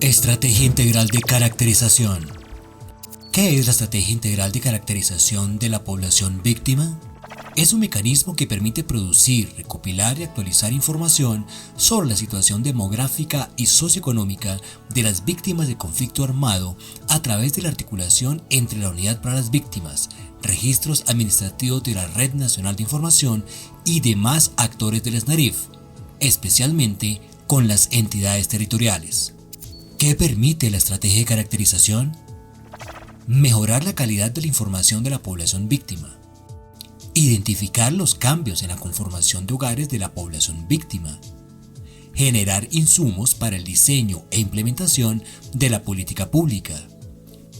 Estrategia integral de caracterización. ¿Qué es la estrategia integral de caracterización de la población víctima? Es un mecanismo que permite producir, recopilar y actualizar información sobre la situación demográfica y socioeconómica de las víctimas de conflicto armado a través de la articulación entre la Unidad para las Víctimas, registros administrativos de la Red Nacional de Información y demás actores del SNARIF, especialmente con las entidades territoriales. ¿Qué permite la estrategia de caracterización? Mejorar la calidad de la información de la población víctima. Identificar los cambios en la conformación de hogares de la población víctima. Generar insumos para el diseño e implementación de la política pública.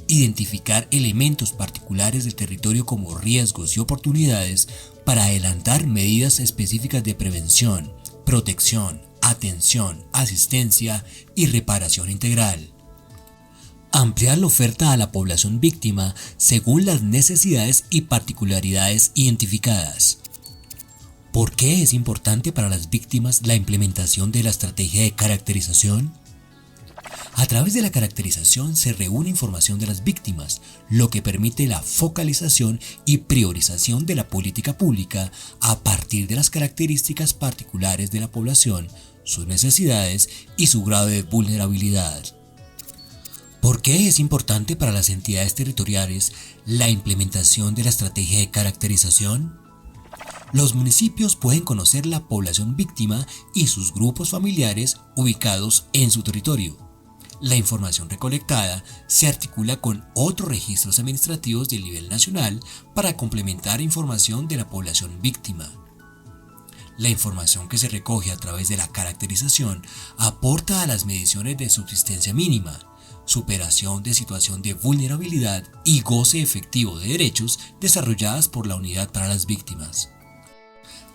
Identificar elementos particulares del territorio como riesgos y oportunidades para adelantar medidas específicas de prevención, protección, atención, asistencia y reparación integral. Ampliar la oferta a la población víctima según las necesidades y particularidades identificadas. ¿Por qué es importante para las víctimas la implementación de la estrategia de caracterización? A través de la caracterización se reúne información de las víctimas, lo que permite la focalización y priorización de la política pública a partir de las características particulares de la población, sus necesidades y su grado de vulnerabilidad. ¿Por qué es importante para las entidades territoriales la implementación de la estrategia de caracterización? Los municipios pueden conocer la población víctima y sus grupos familiares ubicados en su territorio. La información recolectada se articula con otros registros administrativos del nivel nacional para complementar información de la población víctima. La información que se recoge a través de la caracterización aporta a las mediciones de subsistencia mínima, superación de situación de vulnerabilidad y goce efectivo de derechos desarrolladas por la Unidad para las Víctimas.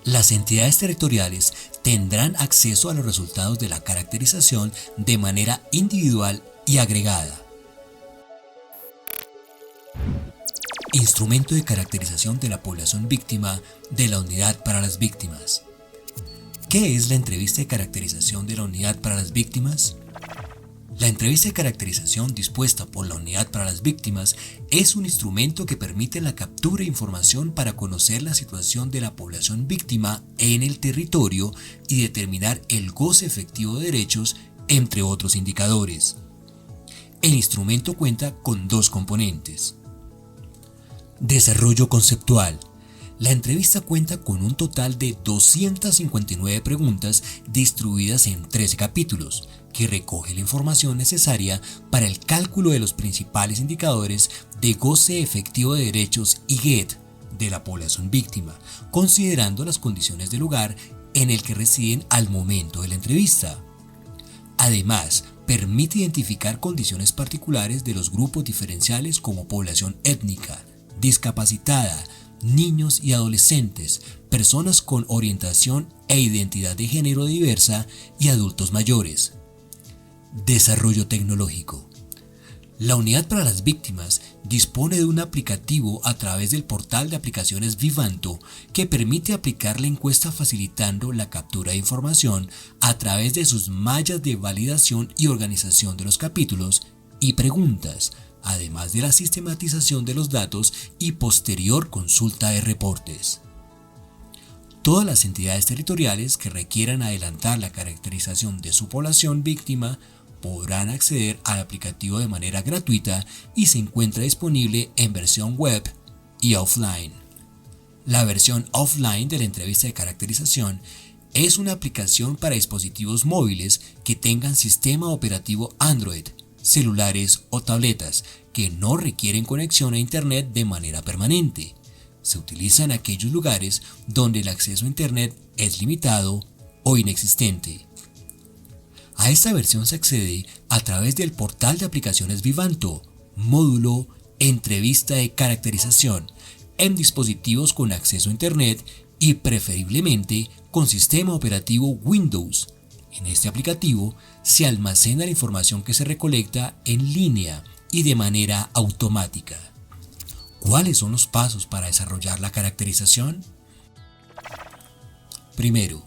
Las entidades territoriales tendrán acceso a los resultados de la caracterización de manera individual y agregada. Instrumento de caracterización de la población víctima de la Unidad para las Víctimas. ¿Qué es la entrevista de caracterización de la Unidad para las Víctimas? La entrevista de caracterización dispuesta por la Unidad para las Víctimas es un instrumento que permite la captura de información para conocer la situación de la población víctima en el territorio y determinar el goce efectivo de derechos, entre otros indicadores. El instrumento cuenta con dos componentes. Desarrollo conceptual. La entrevista cuenta con un total de 259 preguntas distribuidas en 13 capítulos, que recoge la información necesaria para el cálculo de los principales indicadores de goce efectivo de derechos y GED de la población víctima, considerando las condiciones del lugar en el que residen al momento de la entrevista. Además, permite identificar condiciones particulares de los grupos diferenciales como población étnica, discapacitada, niños y adolescentes, personas con orientación e identidad de género diversa y adultos mayores. Desarrollo tecnológico. La Unidad para las Víctimas dispone de un aplicativo a través del portal de aplicaciones Vivanto que permite aplicar la encuesta facilitando la captura de información a través de sus mallas de validación y organización de los capítulos y preguntas, además de la sistematización de los datos y posterior consulta de reportes. Todas las entidades territoriales que requieran adelantar la caracterización de su población víctima podrán acceder al aplicativo de manera gratuita y se encuentra disponible en versión web y offline. La versión offline de la entrevista de caracterización es una aplicación para dispositivos móviles que tengan sistema operativo Android, celulares o tabletas que no requieren conexión a Internet de manera permanente. Se utiliza en aquellos lugares donde el acceso a Internet es limitado o inexistente. A esta versión se accede a través del portal de aplicaciones Vivanto, módulo Entrevista de caracterización, en dispositivos con acceso a Internet y preferiblemente con sistema operativo Windows. En este aplicativo se almacena la información que se recolecta en línea y de manera automática. ¿Cuáles son los pasos para desarrollar la caracterización? Primero,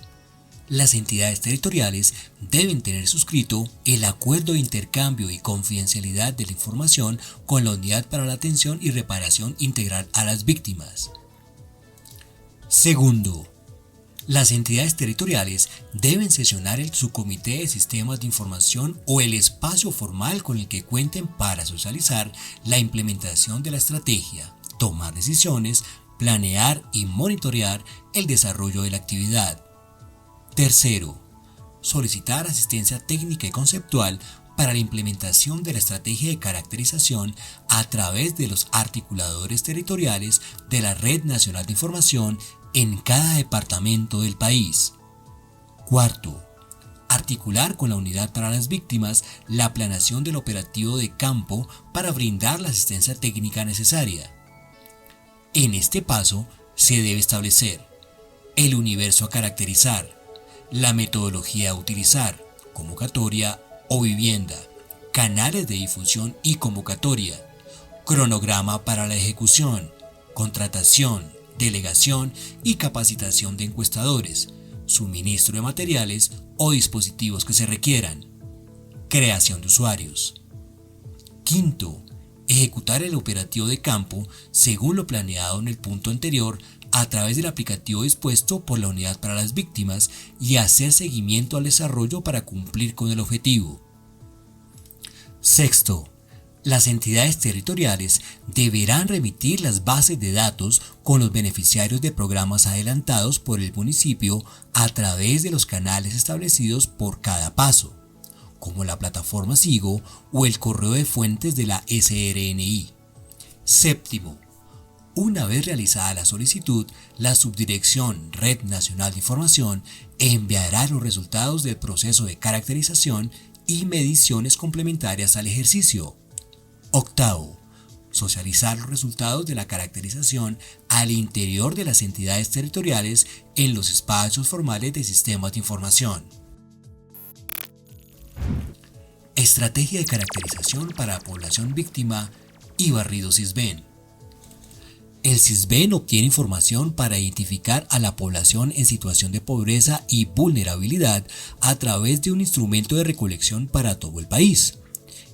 Las entidades territoriales deben tener suscrito el acuerdo de intercambio y confidencialidad de la información con la Unidad para la Atención y Reparación Integral a las Víctimas. Segundo, las entidades territoriales deben sesionar el subcomité de sistemas de información o el espacio formal con el que cuenten para socializar la implementación de la estrategia, tomar decisiones, planear y monitorear el desarrollo de la actividad. Tercero, solicitar asistencia técnica y conceptual para la implementación de la estrategia de caracterización a través de los articuladores territoriales de la Red Nacional de Información en cada departamento del país. Cuarto, articular con la Unidad para las Víctimas la planeación del operativo de campo para brindar la asistencia técnica necesaria. En este paso se debe establecer el universo a caracterizar, la metodología a utilizar, convocatoria o vivienda, canales de difusión y convocatoria, cronograma para la ejecución, contratación, delegación y capacitación de encuestadores, suministro de materiales o dispositivos que se requieran, creación de usuarios. Quinto, ejecutar el operativo de campo según lo planeado en el punto anterior a través del aplicativo dispuesto por la Unidad para las Víctimas y hacer seguimiento al desarrollo para cumplir con el objetivo. Sexto, las entidades territoriales deberán remitir las bases de datos con los beneficiarios de programas adelantados por el municipio a través de los canales establecidos por cada paso, como la plataforma SIGO o el correo de fuentes de la SRNI. Séptimo, una vez realizada la solicitud, la Subdirección Red Nacional de Información enviará los resultados del proceso de caracterización y mediciones complementarias al ejercicio. Octavo, socializar los resultados de la caracterización al interior de las entidades territoriales en los espacios formales de sistemas de información. Estrategia de caracterización para la población víctima y barrido SISBEN. El SISBEN obtiene información para identificar a la población en situación de pobreza y vulnerabilidad a través de un instrumento de recolección para todo el país.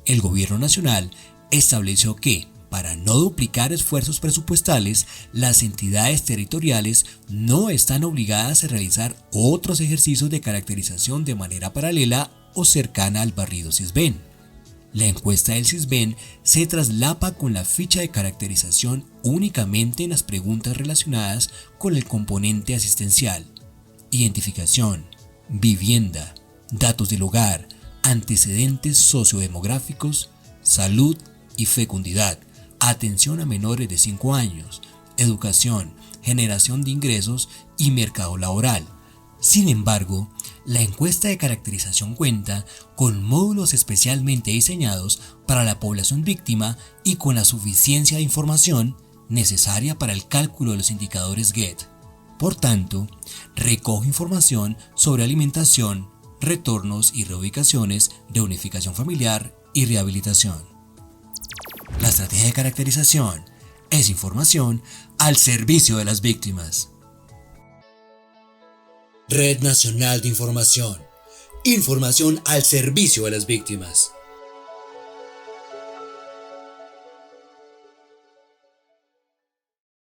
El Gobierno Nacional estableció que, para no duplicar esfuerzos presupuestales, las entidades territoriales no están obligadas a realizar otros ejercicios de caracterización de manera paralela o cercana al barrido SISBEN. La encuesta del SISBEN se traslapa con la ficha de caracterización únicamente en las preguntas relacionadas con el componente asistencial, identificación, vivienda, datos del hogar, antecedentes sociodemográficos, salud y fecundidad, atención a menores de 5 años, educación, generación de ingresos y mercado laboral. Sin embargo, la encuesta de caracterización cuenta con módulos especialmente diseñados para la población víctima y con la suficiencia de información necesaria para el cálculo de los indicadores GET. Por tanto, recoge información sobre alimentación, retornos y reubicaciones, reunificación familiar y rehabilitación. La estrategia de caracterización es información al servicio de las víctimas. Red Nacional de Información. Información al servicio de las víctimas.